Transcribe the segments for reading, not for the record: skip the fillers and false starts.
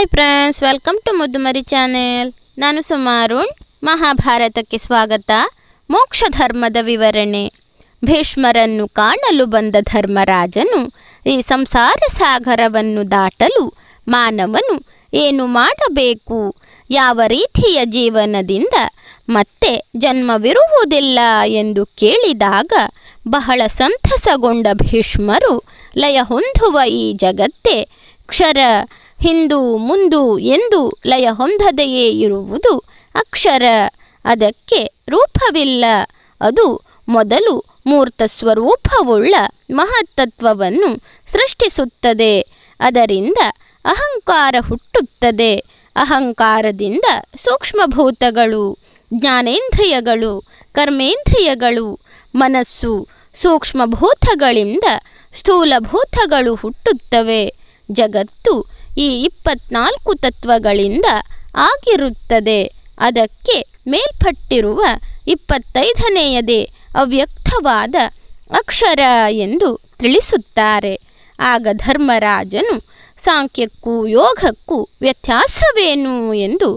Hi friends, welcome to Muddumari channel. ನಾನು ಸುಮಾರುಣ್. ಮಹಾಭಾರತಕ್ಕೆ ಸ್ವಾಗತ. ಮೋಕ್ಷ ಧರ್ಮದ ವಿವರಣೆ. ಭೀಷ್ಮರನ್ನು ಕಾಣಲು ಬಂದ ಧರ್ಮರಾಜನು ಈ ಸಂಸಾರ ಸಾಗರವನ್ನು ದಾಟಲು ಮಾನವನು ಏನು ಮಾಡಬೇಕು, ಯಾವ ರೀತಿಯ ಜೀವನದಿಂದ ಮತ್ತೆ ಜನ್ಮವಿರುವುದಿಲ್ಲ ಎಂದು ಕೇಳಿದಾಗ ಬಹಳ ಸಂತಸಗೊಂಡ ಭೀಷ್ಮರು, ಲಯ ಹೊಂದುವ ಈ ಜಗತ್ತೇ ಕ್ಷರ, ಹಿಂದು ಮುಂದು ಎಂದು ಲಯ ಹೊಂದದೆಯೇ ಇರುವುದು ಅಕ್ಷರ. ಅದಕ್ಕೆ ರೂಪವಿಲ್ಲ. ಅದು ಮೊದಲು ಮೂರ್ತ ಸ್ವರೂಪವುಳ್ಳ ಮಹತ್ತತ್ವವನ್ನು ಸೃಷ್ಟಿಸುತ್ತದೆ. ಅದರಿಂದ ಅಹಂಕಾರ ಹುಟ್ಟುತ್ತದೆ. ಅಹಂಕಾರದಿಂದ ಸೂಕ್ಷ್ಮಭೂತಗಳು, ಜ್ಞಾನೇಂದ್ರಿಯಗಳು, ಕರ್ಮೇಂದ್ರಿಯಗಳು, ಮನಸ್ಸು, ಸೂಕ್ಷ್ಮಭೂತಗಳಿಂದ ಸ್ಥೂಲಭೂತಗಳು ಹುಟ್ಟುತ್ತವೆ. ಜಗತ್ತು ಈ 24 ತತ್ವಗಳಿಂದ ಆಗಿರುತ್ತದೆ. ಅದಕ್ಕೆ ಮೇಲ್ಪಟ್ಟಿರುವ 25ನೇಯದೇ ಅವ್ಯಕ್ತವಾದ ಅಕ್ಷರ ಎಂದು ತಿಳಿಸುತ್ತಾರೆ. ಆಗ ಧರ್ಮರಾಜನು ಸಾಂಖ್ಯಕ್ಕೂ ಯೋಗಕ್ಕೂ ವ್ಯತ್ಯಾಸವೇನು ಎಂದು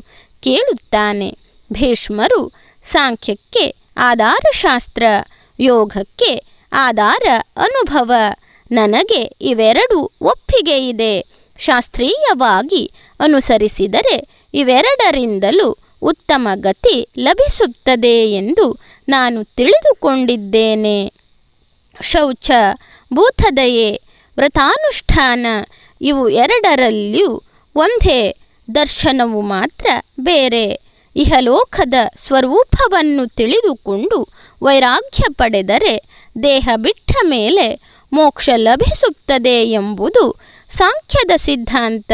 ಕೇಳುತ್ತಾನೆ. ಭೀಷ್ಮರು ಸಾಂಖ್ಯಕ್ಕೆ ಆಧಾರಶಾಸ್ತ್ರ, ಯೋಗಕ್ಕೆ ಆಧಾರ ಅನುಭವ. ನನಗೆ ಇವೆರಡು ಒಪ್ಪಿಗೆ ಇದೆ. ಶಾಸ್ತ್ರೀಯವಾಗಿ ಅನುಸರಿಸಿದರೆ ಇವೆರಡರಿಂದಲೂ ಉತ್ತಮ ಗತಿ ಲಭಿಸುತ್ತದೆ ಎಂದು ನಾನು ತಿಳಿದುಕೊಂಡಿದ್ದೇನೆ. ಶೌಚ, ಭೂತದಯೆ, ವ್ರತಾನುಷ್ಠಾನ ಇವು ಎರಡರಲ್ಲಿಯೂ ಒಂದೇ. ದರ್ಶನವು ಮಾತ್ರ ಬೇರೆ. ಇಹಲೋಕದ ಸ್ವರೂಪವನ್ನು ತಿಳಿದುಕೊಂಡು ವೈರಾಗ್ಯ ಪಡೆದರೆ ದೇಹ ಬಿಟ್ಟ ಮೇಲೆ ಮೋಕ್ಷ ಲಭಿಸುತ್ತದೆ ಎಂಬುದು ಸಾಂಖ್ಯದ ಸಿದ್ಧಾಂತ.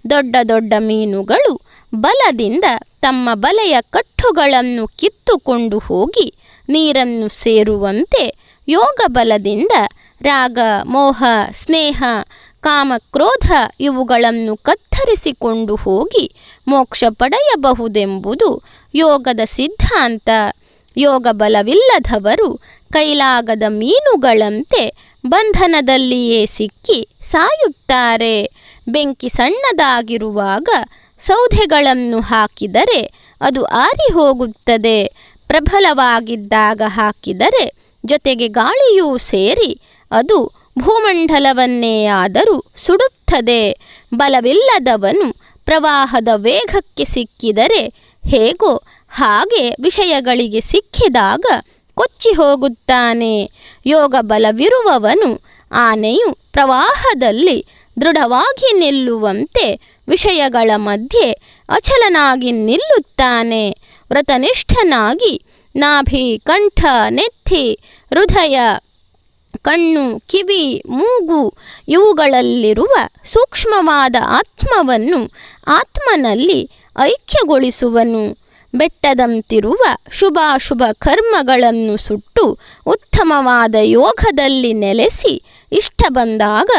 ದೊಡ್ಡ ದೊಡ್ಡ ಮೀನುಗಳು ಬಲದಿಂದ ತಮ್ಮ ಬಲೆಯ ಕಟ್ಟುಗಳನ್ನು ಕಿತ್ತುಕೊಂಡು ಹೋಗಿ ನೀರನ್ನು ಸೇರುವಂತೆ ಯೋಗ ಬಲದಿಂದ ರಾಗ, ಮೋಹ, ಸ್ನೇಹ, ಕಾಮ, ಕ್ರೋಧ ಇವುಗಳನ್ನು ಕತ್ತರಿಸಿಕೊಂಡು ಹೋಗಿ ಮೋಕ್ಷ ಪಡೆಯಬಹುದೆಂಬುದು ಯೋಗದ ಸಿದ್ಧಾಂತ. ಯೋಗ ಬಲವಿಲ್ಲದವರು ಕೈಲಾಗದ ಮೀನುಗಳಂತೆ ಬಂಧನದಲ್ಲಿಯೇ ಸಿಕ್ಕಿ ಸಾಯುತ್ತಾರೆ. ಬೆಂಕಿ ಸಣ್ಣದಾಗಿರುವಾಗ ಸೌದೆಗಳನ್ನು ಹಾಕಿದರೆ ಅದು ಆರಿ ಹೋಗುತ್ತದೆ. ಪ್ರಬಲವಾಗಿದ್ದಾಗ ಹಾಕಿದರೆ ಜೊತೆಗೆ ಗಾಳಿಯೂ ಸೇರಿ ಅದು ಭೂಮಂಡಲವನ್ನೇ ಆದರೂ ಸುಡುತ್ತದೆ. ಬಲವಿಲ್ಲದವನು ಪ್ರವಾಹದ ವೇಗಕ್ಕೆ ಸಿಕ್ಕಿದರೆ ಹೇಗೋ ಹಾಗೆ ವಿಷಯಗಳಿಗೆ ಸಿಕ್ಕಿದಾಗ ಕೊಚ್ಚಿ ಹೋಗುತ್ತಾನೆ. ಯೋಗ ಬಲವಿರುವವನು ಆನೆಯು ಪ್ರವಾಹದಲ್ಲಿ ದೃಢವಾಗಿ ನಿಲ್ಲುವಂತೆ ವಿಷಯಗಳ ಮಧ್ಯೆ ಅಚಲನಾಗಿ ನಿಲ್ಲುತ್ತಾನೆ. ವ್ರತನಿಷ್ಠನಾಗಿ ನಾಭಿ, ಕಂಠ, ನೆತ್ತಿ, ಹೃದಯ, ಕಣ್ಣು, ಕಿವಿ, ಮೂಗು ಇವುಗಳಲ್ಲಿರುವ ಸೂಕ್ಷ್ಮವಾದ ಆತ್ಮವನ್ನು ಆತ್ಮನಲ್ಲಿ ಐಕ್ಯಗೊಳಿಸುವನು. ಬೆಟ್ಟದಂತಿರುವ ಶುಭಾಶುಭ ಕರ್ಮಗಳನ್ನು ಸುಟ್ಟು ಉತ್ತಮವಾದ ಯೋಗದಲ್ಲಿ ನೆಲೆಸಿ ಇಷ್ಟ ಬಂದಾಗ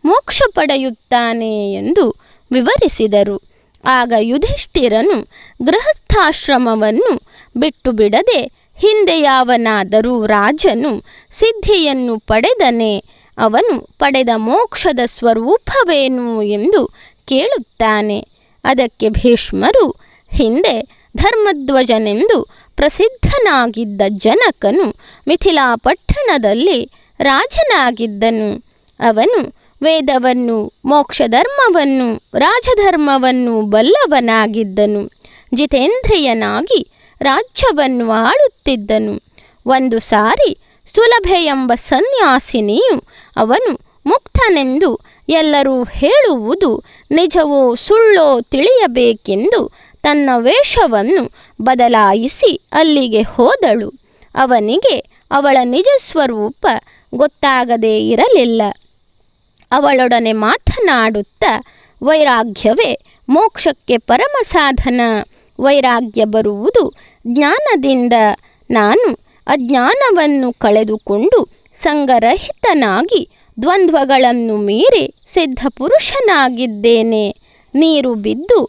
ಮೋಕ್ಷ ಪಡೆಯುತ್ತಾನೆ ಎಂದು ವಿವರಿಸಿದರು. ಆಗ ಯುಧಿಷ್ಠಿರನು ಗೃಹಸ್ಥಾಶ್ರಮವನ್ನು ಬಿಟ್ಟು ಬಿಡದೆ ಹಿಂದೆ ಯಾವನಾದರೂ ರಾಜನು ಸಿದ್ಧಿಯನ್ನು ಪಡೆದನೆ, ಅವನು ಪಡೆದ ಮೋಕ್ಷದ ಸ್ವರೂಪವೇನು ಎಂದು ಕೇಳುತ್ತಾನೆ. ಅದಕ್ಕೆ ಭೀಷ್ಮರು, ಹಿಂದೆ ಧರ್ಮಧ್ವಜನೆಂದು ಪ್ರಸಿದ್ಧನಾಗಿದ್ದ ಜನಕನು ಮಿಥಿಲಾ ಪಟ್ಟಣದಲ್ಲಿ ರಾಜನಾಗಿದ್ದನು. ಅವನು ವೇದವನ್ನು, ಮೋಕ್ಷಧರ್ಮವನ್ನು, ರಾಜಧರ್ಮವನ್ನು ಬಲ್ಲವನಾಗಿದ್ದನು. ಜಿತೇಂದ್ರಿಯನಾಗಿ ರಾಜ್ಯವನ್ನು ಆಳುತ್ತಿದ್ದನು. ಒಂದು ಸಾರಿ ಸುಲಭೆ ಎಂಬ ಸನ್ಯಾಸಿನಿಯು ಅವನು ಮುಕ್ತನೆಂದು ಎಲ್ಲರೂ ಹೇಳುವುದು ನಿಜವೋ ಸುಳ್ಳೋ ತಿಳಿಯಬೇಕೆಂದು ತನ್ನ ವೇಷವನ್ನು ಬದಲಾಯಿಸಿ ಅಲ್ಲಿಗೆ ಹೋದಳು. ಅವನಿಗೆ ಅವಳ ನಿಜ ಸ್ವರೂಪ ಗೊತ್ತಾಗದೇ ಇರಲಿಲ್ಲ. ಅವಳೊಡನೆ ಮಾತನಾಡುತ್ತಾ, ವೈರಾಗ್ಯವೇ ಮೋಕ್ಷಕ್ಕೆ ಪರಮ ಸಾಧನ. ವೈರಾಗ್ಯ ಬರುವುದು ಜ್ಞಾನದಿಂದ. ನಾನು ಅಜ್ಞಾನವನ್ನು ಕಳೆದುಕೊಂಡು ಸಂಗರಹಿತನಾಗಿ ದ್ವಂದ್ವಗಳನ್ನು ಮೀರಿ ಸಿದ್ಧ ಪುರುಷನಾಗಿದ್ದೇನೆ. ನೀರು ಬಿದ್ದು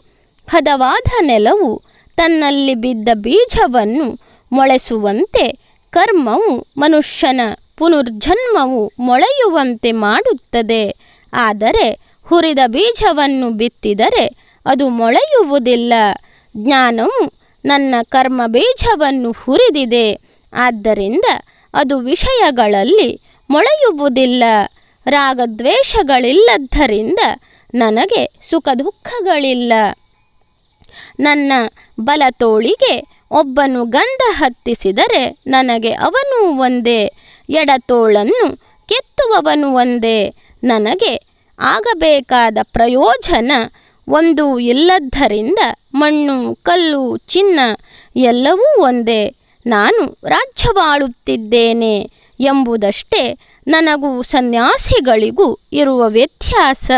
ಹದವಾದ ನೆಲವು ತನ್ನಲ್ಲಿ ಬಿದ್ದ ಬೀಜವನ್ನು ಮೊಳೆಸುವಂತೆ ಕರ್ಮವು ಮನುಷ್ಯನ ಪುನರ್ಜನ್ಮವು ಮೊಳೆಯುವಂತೆ ಮಾಡುತ್ತದೆ. ಆದರೆ ಹುರಿದ ಬೀಜವನ್ನು ಬಿತ್ತಿದರೆ ಅದು ಮೊಳೆಯುವುದಿಲ್ಲ. ಜ್ಞಾನವು ನನ್ನ ಕರ್ಮ ಬೀಜವನ್ನು ಹುರಿದಿದೆ, ಆದ್ದರಿಂದ ಅದು ವಿಷಯಗಳಲ್ಲಿ ಮೊಳೆಯುವುದಿಲ್ಲ. ರಾಗದ್ವೇಷಗಳಿಲ್ಲದ್ದರಿಂದ ನನಗೆ ಸುಖ ದುಃಖಗಳಿಲ್ಲ. ನನ್ನ ಬಲತೋಳಿಗೆ ಒಬ್ಬನು ಗಂಧ ಹತ್ತಿಸಿದರೆ ನನಗೆ ಅವನೂ ಒಂದೇ, ಎಡತೋಳನ್ನು ಕೆತ್ತುವವನು ಒಂದೇ. ನನಗೆ ಆಗಬೇಕಾದ ಪ್ರಯೋಜನ ಒಂದೂ ಇಲ್ಲದ್ದರಿಂದ ಮಣ್ಣು, ಕಲ್ಲು, ಚಿನ್ನ ಎಲ್ಲವೂ ಒಂದೇ. ನಾನು ರಾಜ್ಯವಾಳುತ್ತಿದ್ದೇನೆ ಎಂಬುದಷ್ಟೇ ನನಗೂ ಸನ್ಯಾಸಿಗಳಿಗೂ ಇರುವ ವ್ಯತ್ಯಾಸ.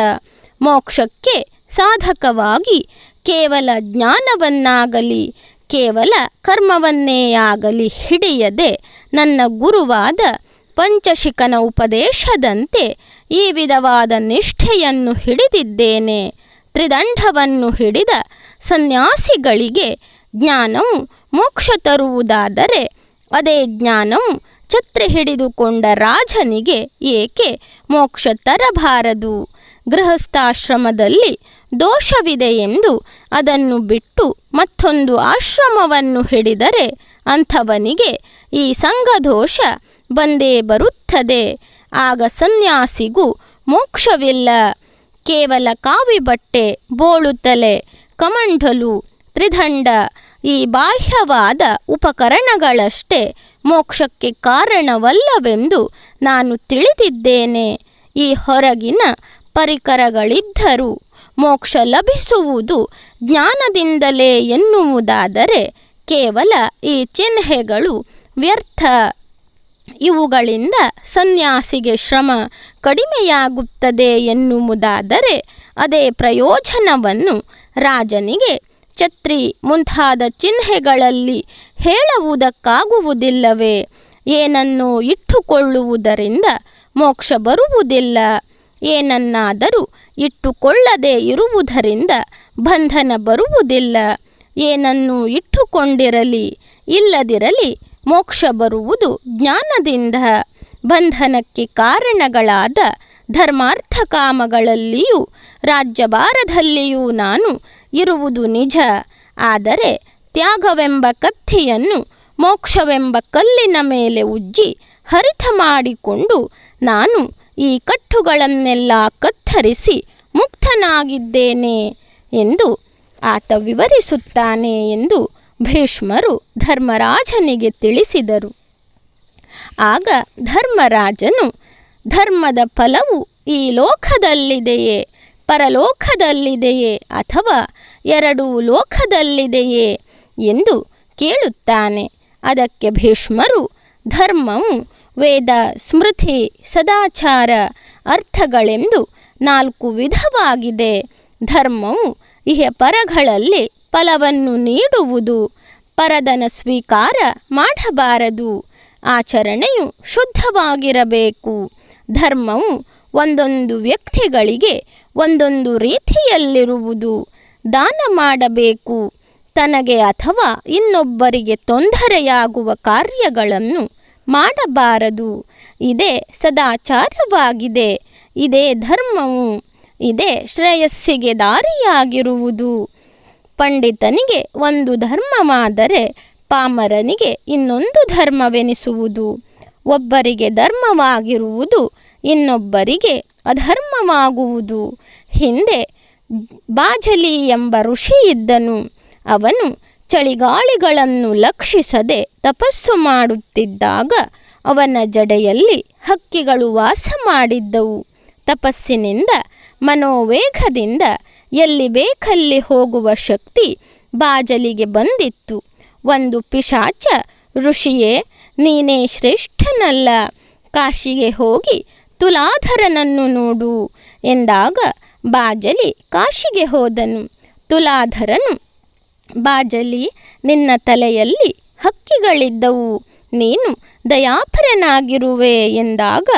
ಮೋಕ್ಷಕ್ಕೆ ಸಾಧಕವಾಗಿ ಕೇವಲ ಜ್ಞಾನವನ್ನಾಗಲಿ ಕೇವಲ ಕರ್ಮವನ್ನೇ ಆಗಲಿ ಹಿಡಿಯದೆ ನನ್ನ ಗುರುವಾದ ಪಂಚಶಿಖನ ಉಪದೇಶದಂತೆ ಈ ವಿಧವಾದ ನಿಷ್ಠೆಯನ್ನು ಹಿಡಿದಿದ್ದೇನೆ. ತ್ರಿದಂಡವನ್ನು ಹಿಡಿದ ಸನ್ಯಾಸಿಗಳಿಗೆ ಜ್ಞಾನವು ಮೋಕ್ಷ ತರುವುದಾದರೆ ಅದೇ ಜ್ಞಾನವು ಛತ್ರಿ ಹಿಡಿದುಕೊಂಡ ರಾಜನಿಗೆ ಏಕೆ ಮೋಕ್ಷ ತರಬಾರದು? ಗೃಹಸ್ಥಾಶ್ರಮದಲ್ಲಿ ದೋಷವಿದೆ ಎಂದು ಅದನ್ನು ಬಿಟ್ಟು ಮತ್ತೊಂದು ಆಶ್ರಮವನ್ನು ಹಿಡಿದರೆ ಅಂಥವನಿಗೆ ಈ ಸಂಘದೋಷ ಬಂದೇ ಬರುತ್ತದೆ. ಆಗ ಸನ್ಯಾಸಿಗೂ ಮೋಕ್ಷವಿಲ್ಲ. ಕೇವಲ ಕಾವಿ ಬಟ್ಟೆ, ಬೋಳು ತಲೆ, ಕಮಂಡಲು, ತ್ರಿದಂಡ ಈ ಬಾಹ್ಯವಾದ ಉಪಕರಣಗಳಷ್ಟೇ ಮೋಕ್ಷಕ್ಕೆ ಕಾರಣವಲ್ಲವೆಂದು ನಾನು ತಿಳಿದಿದ್ದೇನೆ. ಈ ಹೊರಗಿನ ಪರಿಕರಗಳಿದ್ದರೂ ಮೋಕ್ಷ ಲಭಿಸುವುದು ಜ್ಞಾನದಿಂದಲೇ ಎನ್ನುವುದಾದರೆ ಕೇವಲ ಈ ಚಿಹ್ನೆಗಳು ವ್ಯರ್ಥ. ಇವುಗಳಿಂದ ಸನ್ಯಾಸಿಗೆ ಶ್ರಮ ಕಡಿಮೆಯಾಗುತ್ತದೆ ಎನ್ನುವುದಾದರೆ ಅದೇ ಪ್ರಯೋಜನವನ್ನು ರಾಜನಿಗೆ ಛತ್ರಿ ಮುಂತಾದ ಚಿಹ್ನೆಗಳಲ್ಲಿ ಹೇಳುವುದಕ್ಕಾಗುವುದಿಲ್ಲವೇ? ಏನನ್ನು ಇಟ್ಟುಕೊಳ್ಳುವುದರಿಂದ ಮೋಕ್ಷ ಬರುವುದಿಲ್ಲ. ಏನನ್ನಾದರೂ ಇಟ್ಟುಕೊಳ್ಳದೇ ಇರುವುದರಿಂದ ಬಂಧನ ಬರುವುದಿಲ್ಲ. ಏನನ್ನು ಇಟ್ಟುಕೊಂಡಿರಲಿ ಇಲ್ಲದಿರಲಿ ಮೋಕ್ಷ ಬರುವುದು ಜ್ಞಾನದಿಂದ. ಬಂಧನಕ್ಕೆ ಕಾರಣಗಳಾದ ಧರ್ಮಾರ್ಥ ಕಾಮಗಳಲ್ಲಿಯೂ ರಾಜ್ಯಭಾರದಲ್ಲಿಯೂ ನಾನು ಇರುವುದು ನಿಜ. ಆದರೆ ತ್ಯಾಗವೆಂಬ ಕತ್ತಿಯನ್ನು ಮೋಕ್ಷವೆಂಬ ಕಲ್ಲಿನ ಮೇಲೆ ಉಜ್ಜಿ ಹರಿತ ಮಾಡಿಕೊಂಡು ನಾನು ಈ ಕಟ್ಟುಗಳನ್ನೆಲ್ಲ ಕತ್ತರಿಸಿ ಮುಕ್ತನಾಗಿದ್ದೇನೆ ಎಂದು ಆತ ವಿವರಿಸುತ್ತಾನೆ ಎಂದು ಭೀಷ್ಮರು ಧರ್ಮರಾಜನಿಗೆ ತಿಳಿಸಿದರು. ಆಗ ಧರ್ಮರಾಜನು, ಧರ್ಮದ ಫಲವು ಈ ಲೋಕದಲ್ಲಿದೆಯೇ, ಪರಲೋಕದಲ್ಲಿದೆಯೇ, ಅಥವಾ ಎರಡೂ ಲೋಕದಲ್ಲಿದೆಯೇ ಎಂದು ಕೇಳುತ್ತಾನೆ. ಅದಕ್ಕೆ ಭೀಷ್ಮರು, ಧರ್ಮವು ವೇದ, ಸ್ಮೃತಿ, ಸದಾಚಾರ, ಅರ್ಥಗಳೆಂದು 4 ವಿಧವಾಗಿದೆ. ಧರ್ಮವು ಇಹ ಪರಗಳಲ್ಲಿ ಫಲವನ್ನು ನೀಡುವುದು. ಪರದನ ಸ್ವೀಕಾರ ಮಾಡಬಾರದು. ಆಚರಣೆಯು ಶುದ್ಧವಾಗಿರಬೇಕು. ಧರ್ಮವು ಒಂದೊಂದು ವ್ಯಕ್ತಿಗಳಿಗೆ ಒಂದೊಂದು ರೀತಿಯಲ್ಲಿರುವುದು. ದಾನ ಮಾಡಬೇಕು. ತನಗೆ ಅಥವಾ ಇನ್ನೊಬ್ಬರಿಗೆ ತೊಂದರೆಯಾಗುವ ಕಾರ್ಯಗಳನ್ನು ಮಾಡಬಾರದು. ಇದೇ ಸದಾಚಾರವಾಗಿದೆ. ಇದೇ ಧರ್ಮವು. ಇದೇ ಶ್ರೇಯಸ್ಸಿಗೆ ದಾರಿಯಾಗಿರುವುದು. ಪಂಡಿತನಿಗೆ ಒಂದು ಧರ್ಮವಾದರೆ ಪಾಮರನಿಗೆ ಇನ್ನೊಂದು ಧರ್ಮವೆನಿಸುವುದು. ಒಬ್ಬರಿಗೆ ಧರ್ಮವಾಗಿರುವುದು ಇನ್ನೊಬ್ಬರಿಗೆ ಅಧರ್ಮವಾಗುವುದು. ಹಿಂದೆ ಬಾಜಲಿ ಎಂಬ ಋಷಿಯಿದ್ದನು. ಅವನು ಚಳಿಗಾಳಿಗಳನ್ನು ಲಕ್ಷಿಸದೆ ತಪಸ್ಸು ಮಾಡುತ್ತಿದ್ದಾಗ ಅವನ ಜಡೆಯಲ್ಲಿ ಹಕ್ಕಿಗಳು ವಾಸ ಮಾಡಿದ್ದವು. ತಪಸ್ಸಿನಿಂದ ಮನೋವೇಗದಿಂದ ಎಲ್ಲಿ ಬೇಕಲ್ಲಿ ಹೋಗುವ ಶಕ್ತಿ ಬಾಜಲಿಗೆ ಬಂದಿತ್ತು. ಒಂದು ಪಿಶಾಚ, ಋಷಿಯೇ, ನೀನೇ ಶ್ರೇಷ್ಠನಲ್ಲ, ಕಾಶಿಗೆ ಹೋಗಿ ತುಲಾಧರನನ್ನು ನೋಡು ಎಂದಾಗ ಬಾಜಲಿ ಕಾಶಿಗೆ ಹೋದನು. ತುಲಾಧರನು, ಬಾಜಲಿ, ನಿನ್ನ ತಲೆಯಲ್ಲಿ ಹಕ್ಕಿಗಳಿದ್ದವು, ನೀನು ದಯಾಪರನಾಗಿರುವೆ ಎಂದಾಗ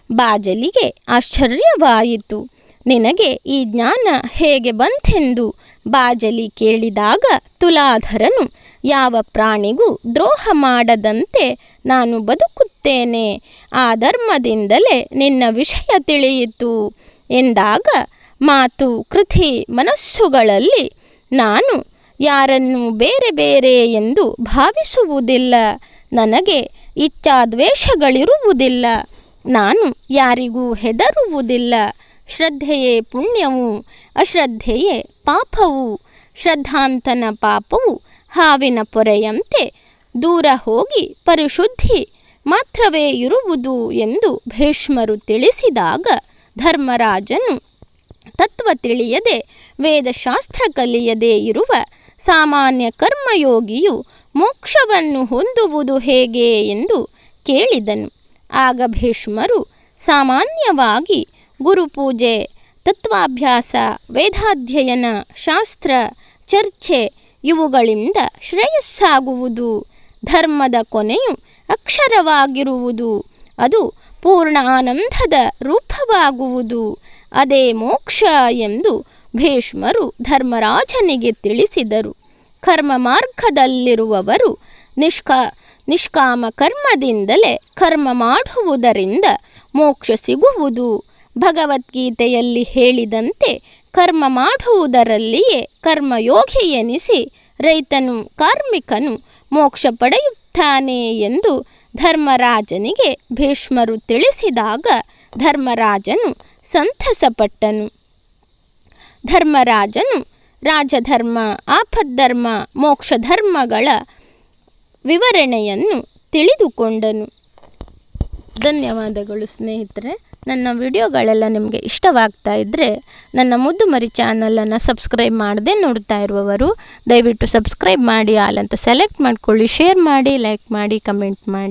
ಬಾಜಲಿಗೆ ಆಶ್ಚರ್ಯವಾಯಿತು. ನಿನಗೆ ಈ ಜ್ಞಾನ ಹೇಗೆ ಬಂತೆಂದು ಬಾಜಲಿ ಕೇಳಿದಾಗ ತುಲಾಧರನು, ಯಾವ ಪ್ರಾಣಿಗೂ ದ್ರೋಹ ಮಾಡದಂತೆ ನಾನು ಬದುಕುತ್ತೇನೆ, ಆ ಧರ್ಮದಿಂದಲೇ ನಿನ್ನ ವಿಷಯ ತಿಳಿಯಿತು ಎಂದಾಗ ಮಾತು ಕೃತಿ ಮನಸ್ಸುಗಳಲ್ಲಿ ನಾನು ಯಾರನ್ನು ಬೇರೆ ಬೇರೆ ಎಂದು ಭಾವಿಸುವುದಿಲ್ಲ. ನನಗೆ ಇಚ್ಛಾದ್ವೇಷಗಳಿರುವುದಿಲ್ಲ. ನಾನು ಯಾರಿಗೂ ಹೆದರುವುದಿಲ್ಲ. ಶ್ರದ್ಧೆಯೇ ಪುಣ್ಯವು, ಅಶ್ರದ್ಧೆಯೇ ಪಾಪವು. ಶ್ರದ್ಧಾಂತನ ಪಾಪವು ಹಾವಿನ ಪೊರೆಯಂತೆ ದೂರ ಹೋಗಿ ಪರಿಶುದ್ಧಿ ಮಾತ್ರವೇ ಇರುವುದು ಎಂದು ಭೀಷ್ಮರು ತಿಳಿಸಿದಾಗ ಧರ್ಮರಾಜನು ತತ್ವ ತಿಳಿಯದೆ ವೇದಶಾಸ್ತ್ರ ಕಲಿಯದೇ ಇರುವ ಸಾಮಾನ್ಯ ಕರ್ಮಯೋಗಿಯು ಮೋಕ್ಷವನ್ನು ಹೊಂದುವುದು ಹೇಗೆ ಎಂದು ಕೇಳಿದನು. ಆಗ ಭೀಷ್ಮರು ಸಾಮಾನ್ಯವಾಗಿ ಗುರುಪೂಜೆ, ತತ್ವಾಭ್ಯಾಸ, ವೇದಾಧ್ಯಯನ, ಶಾಸ್ತ್ರ ಚರ್ಚೆ ಇವುಗಳಿಂದ ಶ್ರೇಯಸ್ಸಾಗುವುದು. ಧರ್ಮದ ಕೊನೆಯು ಅಕ್ಷರವಾಗಿರುವುದು. ಅದು ಪೂರ್ಣ ಆನಂದದ ರೂಪವಾಗುವುದು. ಅದೇ ಮೋಕ್ಷ ಎಂದು ಭೀಷ್ಮರು ಧರ್ಮರಾಜನಿಗೆ ತಿಳಿಸಿದರು. ಕರ್ಮ ಮಾರ್ಗದಲ್ಲಿರುವವರು ನಿಷ್ಕಾಮ ಕರ್ಮದಿಂದಲೇ ಕರ್ಮ ಮಾಡುವುದರಿಂದ ಮೋಕ್ಷ ಸಿಗುವುದು. ಭಗವದ್ಗೀತೆಯಲ್ಲಿ ಹೇಳಿದಂತೆ ಕರ್ಮ ಮಾಡುವುದರಲ್ಲಿಯೇ ಕರ್ಮಯೋಗಿ ಎನಿಸಿ ರೈತನು ಕಾರ್ಮಿಕನು ಮೋಕ್ಷ ಪಡೆಯುತ್ತಾನೆ ಎಂದು ಧರ್ಮರಾಜನಿಗೆ ಭೀಷ್ಮರು ತಿಳಿಸಿದಾಗ ಧರ್ಮರಾಜನು ಸಂತಸಪಟ್ಟನು. ಧರ್ಮರಾಜನು ರಾಜಧರ್ಮ, ಆಪದ್ಧರ್ಮ, ಮೋಕ್ಷ ಧರ್ಮಗಳ ವಿವರಣೆಯನ್ನು ತಿಳಿದುಕೊಂಡನು. ಧನ್ಯವಾದಗಳು ಸ್ನೇಹಿತರೆ. ನನ್ನ ವಿಡಿಯೋಗಳೆಲ್ಲ ನಿಮಗೆ ಇಷ್ಟವಾಗ್ತಾ ಇದ್ದರೆ ನನ್ನ ಮುದ್ದು ಮರಿ ಚಾನಲನ್ನು ಸಬ್ಸ್ಕ್ರೈಬ್ ಮಾಡದೆ ನೋಡ್ತಾ ಇರುವವರು ದಯವಿಟ್ಟು ಸಬ್ಸ್ಕ್ರೈಬ್ ಮಾಡಿ, ಆಲ್ ಅಂತ ಸೆಲೆಕ್ಟ್ ಮಾಡ್ಕೊಳ್ಳಿ, ಶೇರ್ ಮಾಡಿ, ಲೈಕ್ ಮಾಡಿ, ಕಮೆಂಟ್ ಮಾಡಿ.